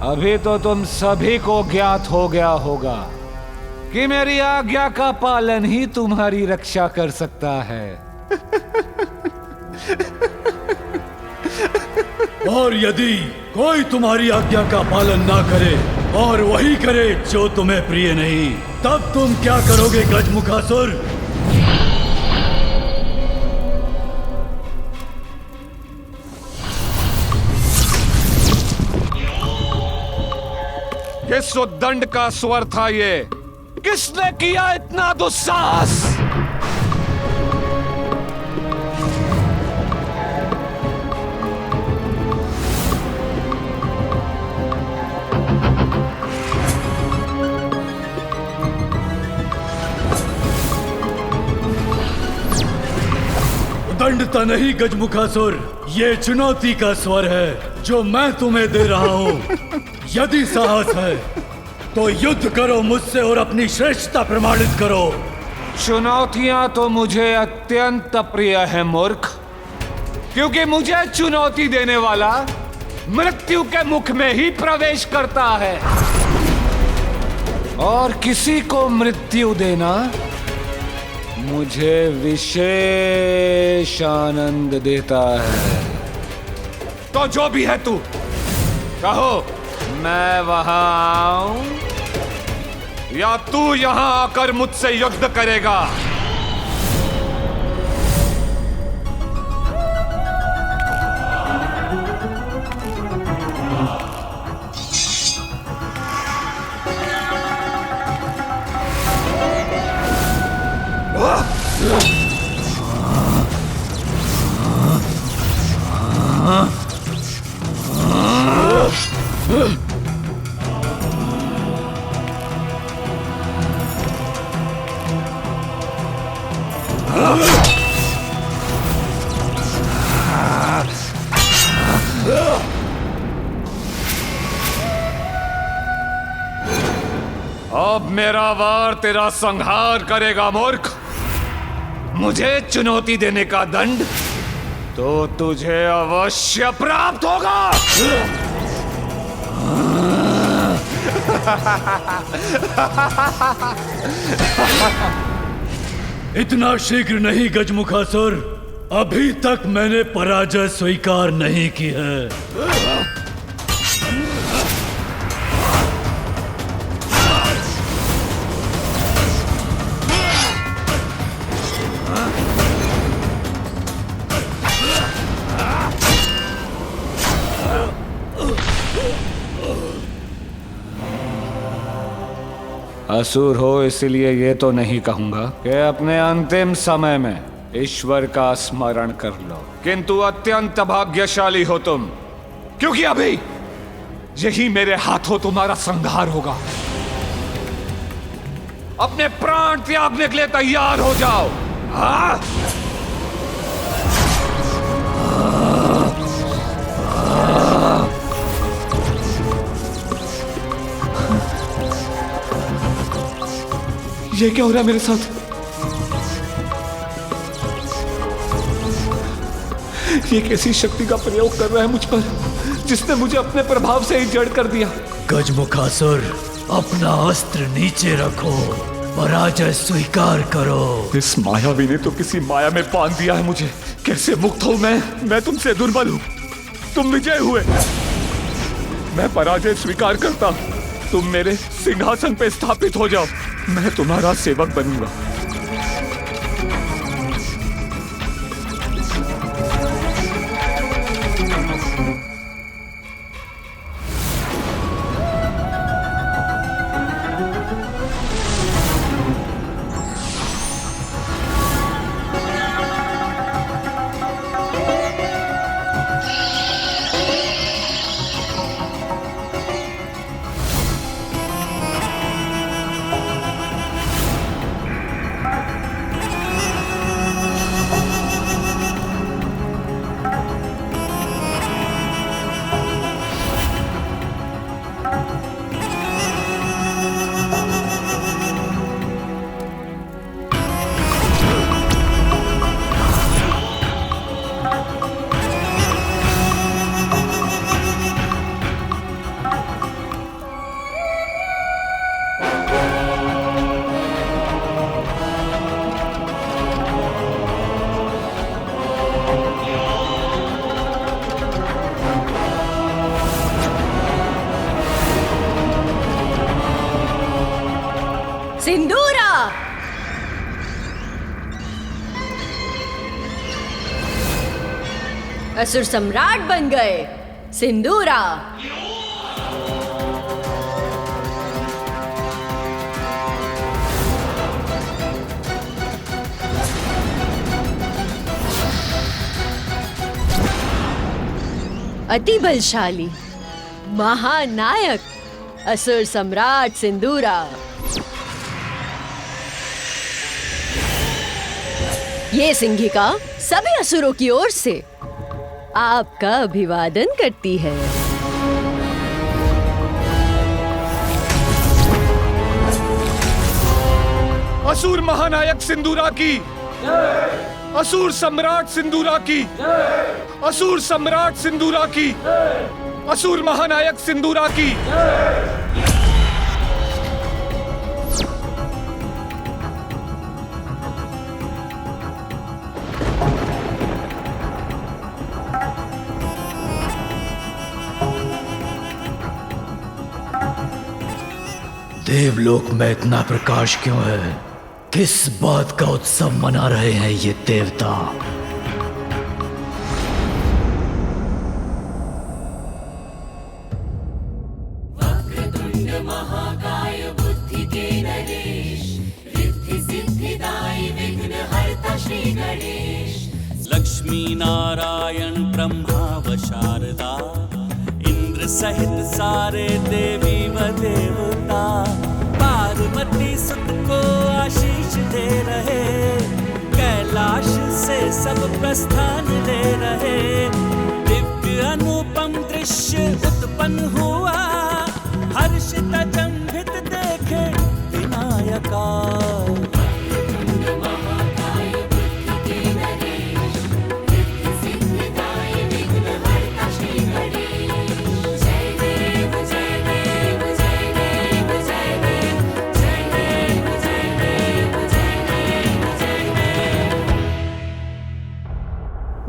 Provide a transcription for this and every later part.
अभी तो तुम सभी को ज्ञात हो गया होगा कि मेरी आज्ञा का पालन ही तुम्हारी रक्षा कर सकता है। और यदि कोई तुम्हारी आज्ञा का पालन ना करे और वही करे जो तुम्हें प्रिय नहीं, तब तुम क्या करोगे गजमुखासुर? किस उद्दंड का स्वर था ये? किसने किया इतना दुस्साहस? उद्दंडता नहीं गजमुखासुर, ये चुनौती का स्वर है जो मैं तुम्हें दे रहा हूँ। यदि साहस है तो युद्ध करो मुझसे और अपनी श्रेष्ठता प्रमाणित करो। चुनौतियां तो मुझे अत्यंत प्रिय है मूर्ख, क्योंकि मुझे चुनौती देने वाला मृत्यु के मुख में ही प्रवेश करता है, और किसी को मृत्यु देना मुझे विशेष आनंद देता है। तो जो भी है तू, कहो मैं वहां आऊं या तू यहां आकर मुझसे युद्ध करेगा? अब मेरा वार तेरा संहार करेगा मूर्ख। मुझे चुनौती देने का दंड तो तुझे अवश्य प्राप्त होगा। इतना शीघ्र नहीं गजमुखासुर, अभी तक मैंने पराजय स्वीकार नहीं की है। असुर हो इसलिए ये तो नहीं कहूंगा कि अपने अंतिम समय में ईश्वर का स्मरण कर लो, किंतु अत्यंत भाग्यशाली हो तुम, क्योंकि अभी यही मेरे हाथों तुम्हारा संहार होगा। अपने प्राण त्यागने के लिए तैयार हो जाओ। हाँ? ये क्या हो रहा है मेरे साथ? ये कैसी शक्ति का प्रयोग कर रहा है मुझ पर, जिसने मुझे अपने प्रभाव से ही जड़ कर दिया? गजमुखासुर, अपना अस्त्र नीचे रखो, पराजय स्वीकार करो। इस मायावी ने तो किसी माया में बांध दिया है मुझे। कैसे मुक्त हूं मैं तुमसे दुर्बल हूं, तुम विजय हुए। मैं पराजय स्वीकार करता हूं, तुम मेरे सिंहासन पे स्थापित हो जाओ, मैं तुम्हारा सेवक बनूंगा। असुर सम्राट बन गए सिंदूरा। अति बलशाली महानायक असुर सम्राट सिंदूरा। ये सिंहिका सभी असुरों की ओर से आपका अभिवादन करती है। असुर महानायक सिंदूरा की, असुर सम्राट सिंदूरा की, असुर सम्राट सिंदूरा की, असुर महानायक सिंदूरा की। देवलोक में इतना प्रकाश क्यों है? किस बात का उत्सव मना रहे हैं ये देवता? वक्रतुंड महाकाय बुद्धि के नरेश, रिद्धि सिद्धिदायी विघ्नहर्ता श्री गणेश। लक्ष्मी नारायण ब्रह्मा व शारदा, इंद्र सहित सारे देवी व देवता, पार्वती सुत को आशीष दे रहे, कैलाश से सब प्रस्थान ले रहे। दिव्य अनुपम दृश्य उत्पन्न हुआ, हर्षित अचंभित देखे विनायका।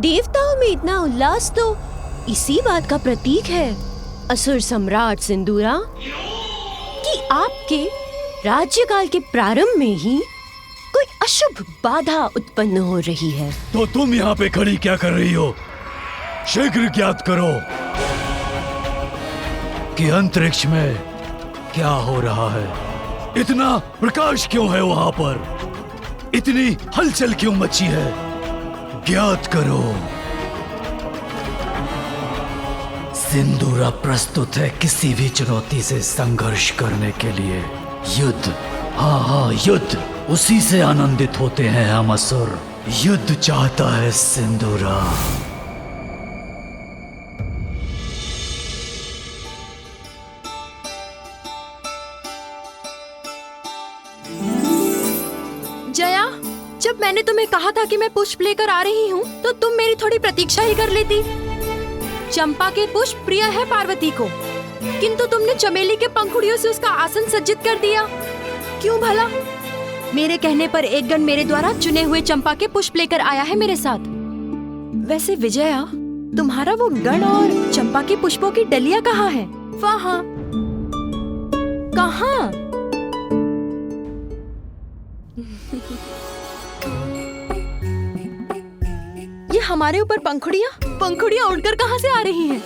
देवताओं में इतना उल्लास तो इसी बात का प्रतीक है असुर सम्राट सिंदूरा, कि आपके राज्यकाल के प्रारंभ में ही कोई अशुभ बाधा उत्पन्न हो रही है। तो तुम यहाँ पे खड़ी क्या कर रही हो? शीघ्र ज्ञात करो कि अंतरिक्ष में क्या हो रहा है। इतना प्रकाश क्यों है वहां पर? इतनी हलचल क्यों मची है? ज्ञात करो। सिंदूरा प्रस्तुत है किसी भी चुनौती से संघर्ष करने के लिए। युद्ध, हाँ युद्ध, उसी से आनंदित होते हैं हम असुर। युद्ध चाहता है सिंदूरा। जया, जब मैंने तुम्हें कहा था कि मैं पुष्प लेकर आ रही हूँ, तो तुम मेरी थोड़ी प्रतीक्षा ही कर लेती। चंपा के पुष्प प्रिय है पार्वती को, किंतु तुमने चमेली के पंखुड़ियों से उसका आसन सज्जित कर दिया। क्यों भला? मेरे कहने पर एक गण मेरे द्वारा चुने हुए चंपा के पुष्प लेकर आया है मेरे साथ। वैसे विजया, तुम्हारा वो गण और चंपा के पुष्पों की डलिया कहाँ है? वहाँ। कहाँ? ये हमारे ऊपर पंखुड़ियाँ उड़कर कहाँ से आ रही हैं?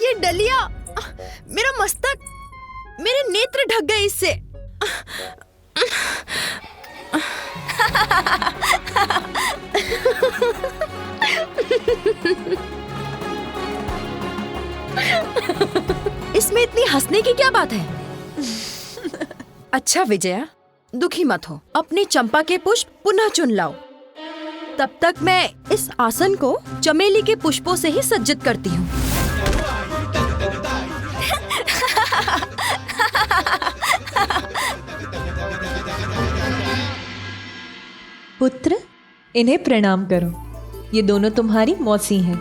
ये डलिया, मेरा मस्तक, मेरे नेत्र ढक गए इससे। इसमें इतनी हंसने की क्या बात है? अच्छा विजया, दुखी मत हो, अपनी चंपा के पुष्प पुनः चुन लाओ। तब तक मैं इस आसन को चमेली के पुष्पों से ही सज्जित करती हूँ। पुत्र, इन्हें प्रणाम करो। ये दोनों तुम्हारी मौसी हैं,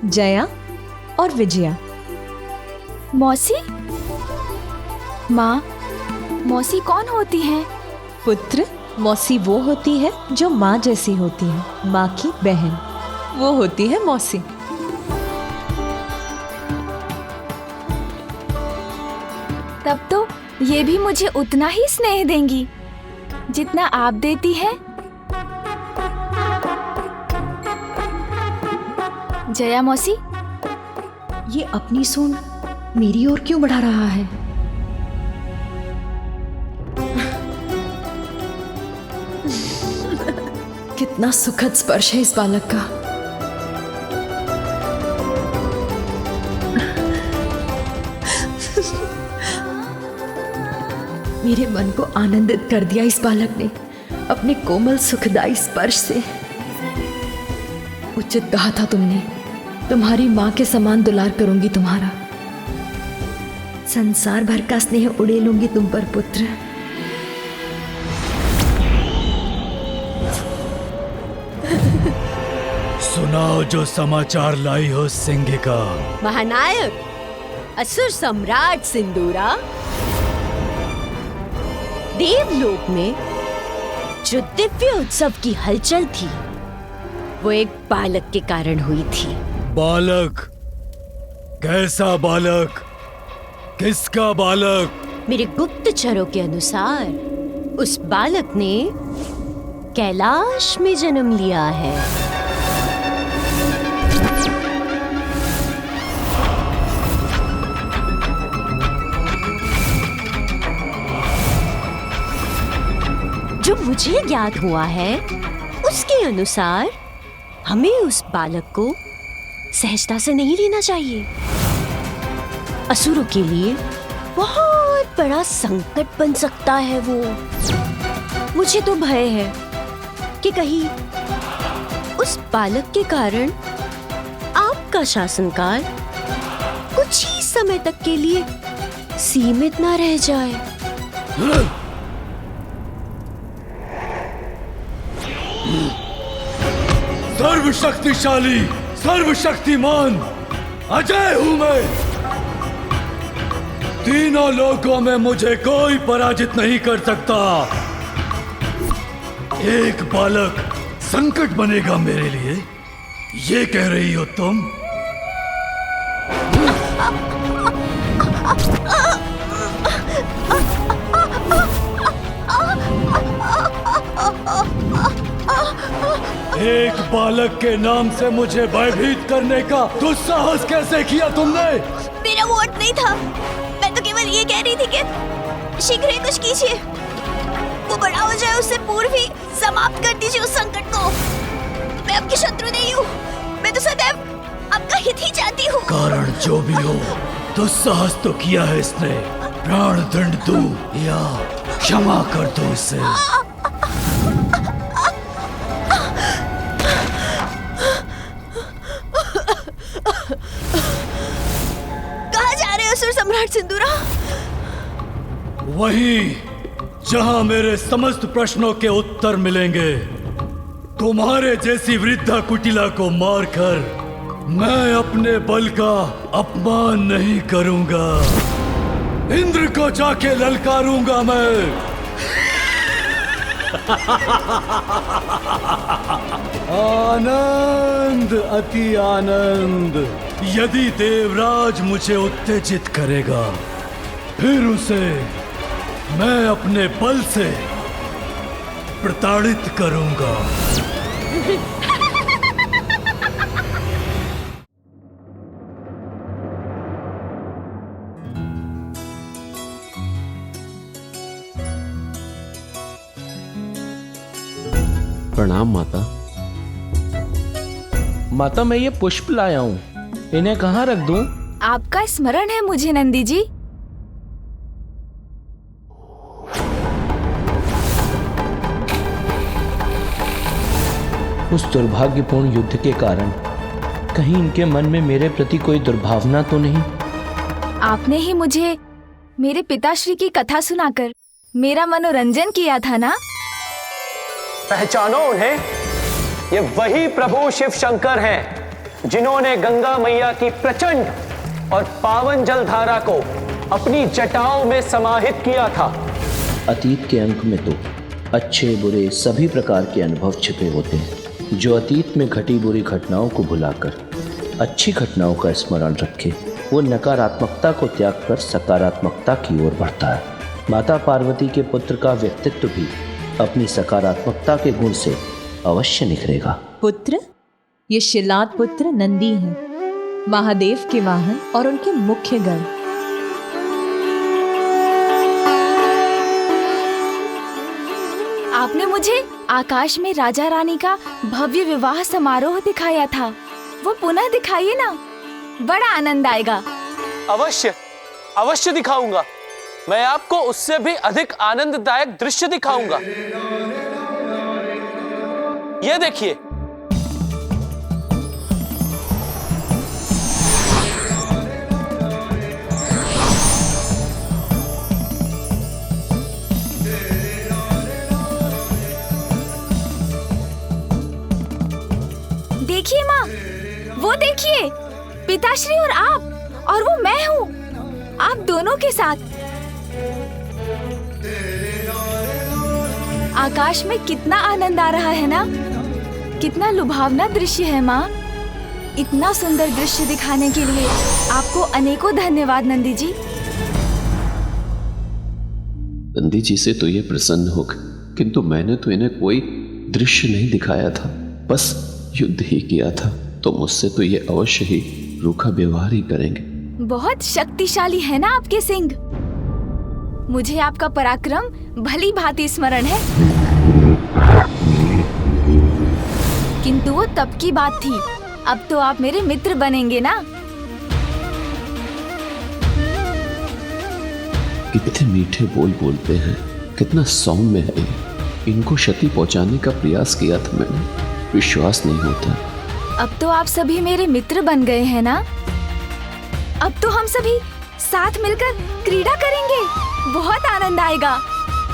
जया और विजया। मौसी? माँ, मौसी कौन होती है? पुत्र, मौसी वो होती है जो माँ जैसी होती है, माँ की बहन। वो होती है मौसी। तब तो ये भी मुझे उतना ही स्नेह देंगी जितना आप देती हैं। जया मौसी, ये अपनी सूंड मेरी ओर क्यों बढ़ा रहा है? कितना सुखद स्पर्श है इस बालक का। मेरे मन को आनंदित कर दिया इस बालक ने अपने कोमल सुखदायी स्पर्श से। उचित कहा था तुमने, तुम्हारी माँ के समान दुलार करूंगी तुम्हारा। संसार भर का स्नेह उड़ेलूंगी तुम पर पुत्र। सुनाओ जो समाचार लाई हो सिंगिका। महानायक, असुर सम्राट सिंदूरा, देवलोक में जो दिव्य उत्सव की हलचल थी वो एक बालक के कारण हुई थी। बालक? कैसा बालक? किसका बालक? मेरे गुप्तचरों के अनुसार उस बालक ने कैलाश में जन्म लिया है। जो मुझे ज्ञात हुआ है उसके अनुसार हमें उस बालक को सहजता से नहीं लेना चाहिए। असुरों के लिए बहुत बड़ा संकट बन सकता है वो। मुझे तो भय है कि कहीं उस बालक के कारण आपका शासनकाल कुछ ही समय तक के लिए सीमित ना रह जाए। सर्वशक्तिशाली, सर्वशक्तिमान अजय हूं मैं। तीनों लोकों में मुझे कोई पराजित नहीं कर सकता। एक बालक संकट बनेगा मेरे लिए, ये कह रही हो तुम? एक बालक के नाम से मुझे भयभीत करने का दुस्साहस कैसे किया तुमने? मेरा वोट नहीं था। मैं तो केवल ये कह रही थी कि शीघ्र ही कुछ कीजिए। वो बड़ा हो जाए उससे पूर्व ही समाप्त कर दीजिए उस संकट को। मैं आपकी शत्रु नहीं हूँ। मैं तो सदैव आपका हित ही चाहती हूँ। कारण जो भी हो, दुस्साहस तो किया है इसने। प्राण दंड दो या क्षमा कर दो इसे। असुर सम्राट सिंदूरा? वहीं जहां मेरे समस्त प्रश्नों के उत्तर मिलेंगे। तुम्हारे जैसी वृद्धा कुटिला को मारकर मैं अपने बल का अपमान नहीं करूंगा। इंद्र को जाके ललकारूंगा मैं। आनंद, अति आनंद। यदि देवराज मुझे उत्तेजित करेगा, फिर उसे मैं अपने बल से प्रताड़ित करूंगा। प्रणाम माता। माता, मैं ये पुष्प लाया हूँ, इन्हें कहाँ रख दूं? आपका स्मरण है मुझे नंदी जी। उस दुर्भाग्यपूर्ण युद्ध के कारण कहीं इनके मन में मेरे प्रति कोई दुर्भावना तो नहीं? आपने ही मुझे मेरे पिताश्री की कथा सुनाकर मेरा मनोरंजन किया था ना? पहचानो उन्हें, ये वही प्रभु शिव शंकर हैं जिन्होंने गंगा मैया की प्रचंड और पावन जलधारा को अपनी जटाओं में समाहित किया था। अतीत के अंक में तो अच्छे बुरे सभी प्रकार के अनुभव छिपे होते हैं। जो अतीत में घटी बुरी घटनाओं को भुलाकर अच्छी घटनाओं का स्मरण रखे, वो नकारात्मकता को त्याग कर सकारात्मकता की ओर बढ़ता है। माता पार्वती के पुत्र का व्यक्तित्व भी अपनी सकारात्मकता के गुण से अवश्य निखरेगा। पुत्र, ये शिलाद पुत्र नंदी हैं, महादेव के वाहन और उनके मुख्य गण। आपने मुझे आकाश में राजा रानी का भव्य विवाह समारोह दिखाया था, वो पुनः दिखाइए ना, बड़ा आनंद आएगा। अवश्य अवश्य दिखाऊंगा। मैं आपको उससे भी अधिक आनंददायक दृश्य दिखाऊंगा। ये देखिए, देखिए माँ, वो देखिए, पिताश्री और आप, और वो मैं हूँ, आप दोनों के साथ। आकाश में कितना आनंद आ रहा है ना, कितना लुभावना दृश्य है माँ। इतना सुंदर दृश्य दिखाने के लिए आपको अनेकों धन्यवाद नंदी जी। नंदी जी से तो ये प्रसन्न हो गए, किंतु मैंने तो इन्हें कोई दृश्य नहीं दिखाया था, बस युद्ध ही किया था, तो मुझसे तो ये अवश्य ही रूखा व्यवहार ही करेंगे। बहुत शक्तिशाली है ना आपके सिंह। मुझे आपका पराक्रम भली भांति स्मरण है, किंतु वो तब की बात थी, अब तो आप मेरे मित्र बनेंगे ना। कितने मीठे बोल बोलते हैं, कितना सौम्य है ये। इनको क्षति पहुंचाने का प्रयास किया था मैंने, विश्वास नहीं होता। अब तो आप सभी मेरे मित्र बन गए हैं ना। अब तो हम सभी साथ मिलकर क्रीड़ा करेंगे, बहुत आनंद आएगा।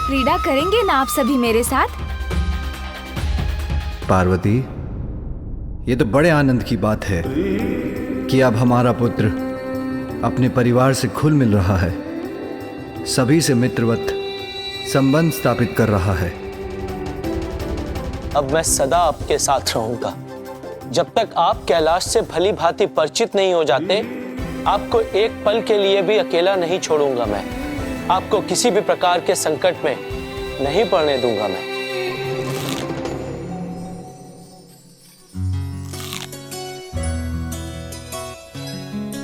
क्रीड़ा करेंगे ना आप सभी मेरे साथ? पार्वती, ये तो बड़े आनंद की बात है कि अब हमारा पुत्र अपने परिवार से घुल मिल रहा है, सभी से मित्रवत संबंध स्थापित कर रहा है। अब मैं सदा आपके साथ रहूंगा। जब तक आप कैलाश से भली भांति परिचित नहीं हो जाते, आपको एक पल के लिए भी अकेला नहीं छोड़ूंगा मैं। आपको किसी भी प्रकार के संकट में नहीं पड़ने दूंगा मैं।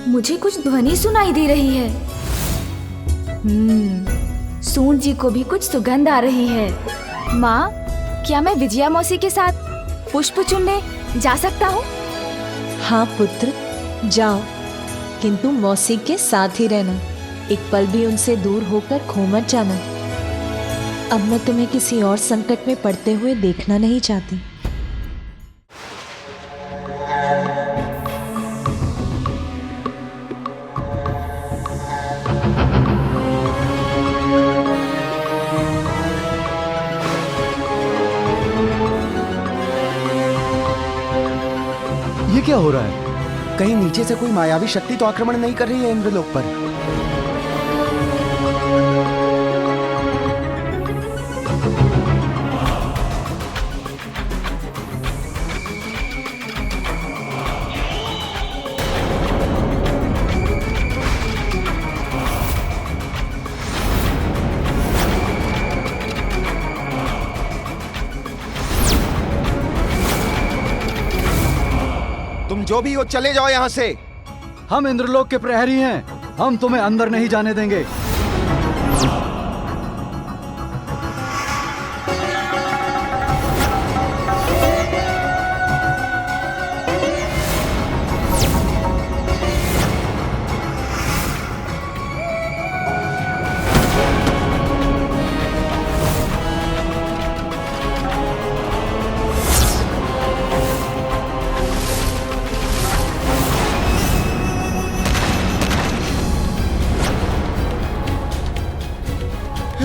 मुझे कुछ ध्वनि सुनाई दे रही है। सूंड जी को भी कुछ सुगंध आ रही है। माँ, क्या मैं विजया मौसी के साथ पुष्प चुनने जा सकता हूँ? हाँ पुत्र, जाओ, किंतु मौसी के साथ ही रहना, एक पल भी उनसे दूर होकर खो मत जाना। अब मैं तुम्हें किसी और संकट में पड़ते हुए देखना नहीं चाहती। ये क्या हो रहा है? कहीं नीचे से कोई मायावी शक्ति तो आक्रमण नहीं कर रही है इंद्रलोक पर? तुम जो भी हो, चले जाओ यहां से। हम इंद्रलोक के प्रहरी हैं, हम तुम्हें अंदर नहीं जाने देंगे।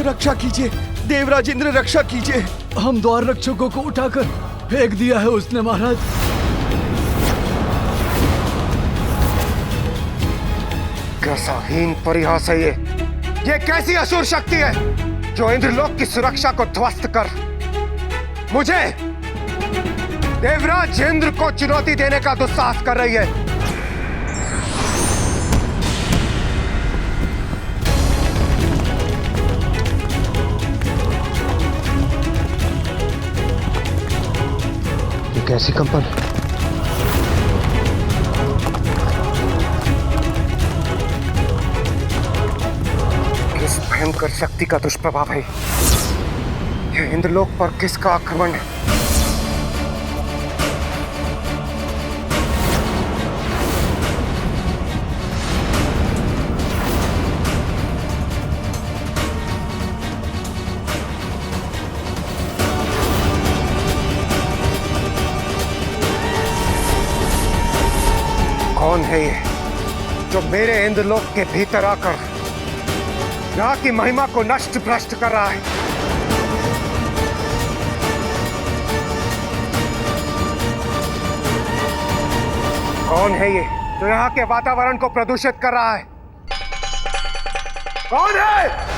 रक्षा कीजिए देवराज इंद्र, रक्षा कीजिए। हम द्वार रक्षकों को उठाकर फेंक दिया है उसने महाराज। कैसा हीन परिहास है ये कैसी असुर शक्ति है? जो इंद्रलोक की सुरक्षा को ध्वस्त कर मुझे देवराज इंद्र को चुनौती देने का दुस्साहस कर रही है। ये कैसी कंपन? किस भयंकर शक्ति का दुष्प्रभाव है? ये इंद्रलोक पर किसका आक्रमण है? कौन है ये जो मेरे इंद्रलोक के भीतर आकर यहाँ की महिमा को नष्ट भ्रष्ट कर रहा है? कौन है ये जो यहाँ के वातावरण को प्रदूषित कर रहा है? कौन है?